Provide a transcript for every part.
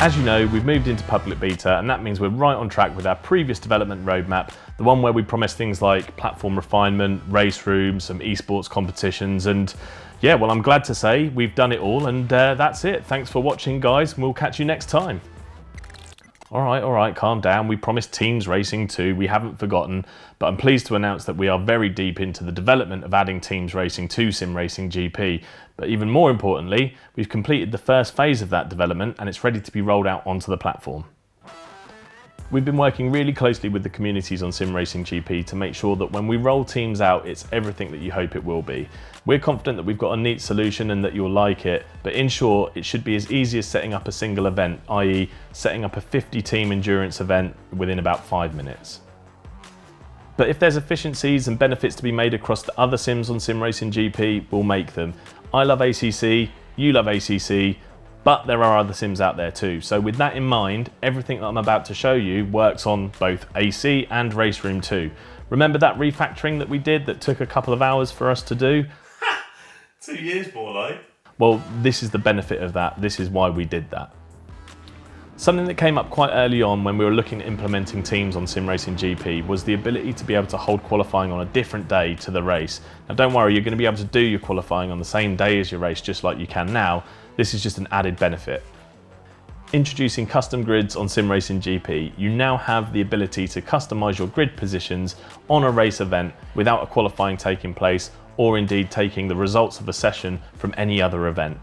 As you know, we've moved into public beta, and that means we're right on track with our previous development roadmap, the one where we promised things like platform refinement, race rooms, some esports competitions, and yeah, well, I'm glad to say we've done it all, and that's it. Thanks for watching, guys, and we'll catch you next time. All right, calm down. We promised Teams Racing too. We haven't forgotten, but I'm pleased to announce that we are very deep into the development of adding Teams Racing to Sim Racing GP. But even more importantly, we've completed the first phase of that development and it's ready to be rolled out onto the platform. We've been working really closely with the communities on Sim Racing GP to make sure that when we roll teams out, it's everything that you hope it will be. We're confident that we've got a neat solution and that you'll like it, but in short, it should be as easy as setting up a single event, i.e. setting up a 50-team endurance event within about 5 minutes. But if there's efficiencies and benefits to be made across the other sims on Sim Racing GP, we'll make them. I love ACC, you love ACC, but there are other sims out there too. So with that in mind, everything that I'm about to show you works on both AC and Race Room 2. Remember that refactoring that we did that took a couple of hours for us to do? 2 years more like. Well, this is the benefit of that. This is why we did that. Something that came up quite early on when we were looking at implementing teams on Sim Racing GP was the ability to be able to hold qualifying on a different day to the race. Now don't worry, you're going to be able to do your qualifying on the same day as your race just like you can now. This is just an added benefit. Introducing custom grids on Sim Racing GP, you now have the ability to customize your grid positions on a race event without a qualifying taking place or indeed taking the results of a session from any other event.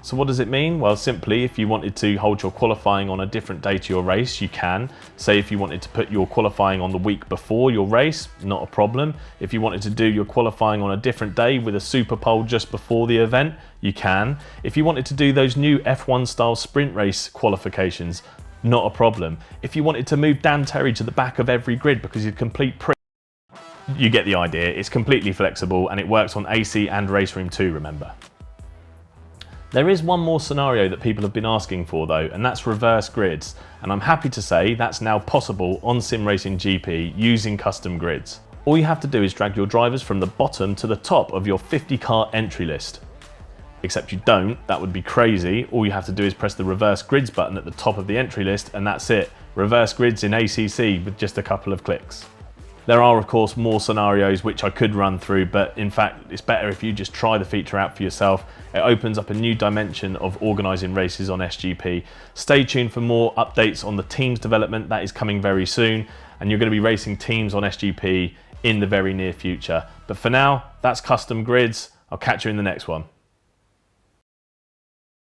So what does it mean? Well, simply, if you wanted to hold your qualifying on a different day to your race, you can. Say if you wanted to put your qualifying on the week before your race, not a problem. If you wanted to do your qualifying on a different day with a super pole just before the event, you can. If you wanted to do those new F1 style sprint race qualifications, not a problem. If you wanted to move Dan Terry to the back of every grid because you're a complete prick, you get the idea. It's completely flexible and it works on AC and Race Room 2, remember. There is one more scenario that people have been asking for though, and that's reverse grids. And I'm happy to say that's now possible on Sim Racing GP using custom grids. All you have to do is drag your drivers from the bottom to the top of your 50-car entry list. Except you don't, that would be crazy. All you have to do is press the reverse grids button at the top of the entry list and that's it. Reverse grids in ACC with just a couple of clicks. There are of course more scenarios which I could run through, but in fact it's better if you just try the feature out for yourself. It opens up a new dimension of organising races on SGP. Stay tuned for more updates on the teams development, that is coming very soon, and you're going to be racing teams on SGP in the very near future. But for now, that's custom grids. I'll catch you in the next one.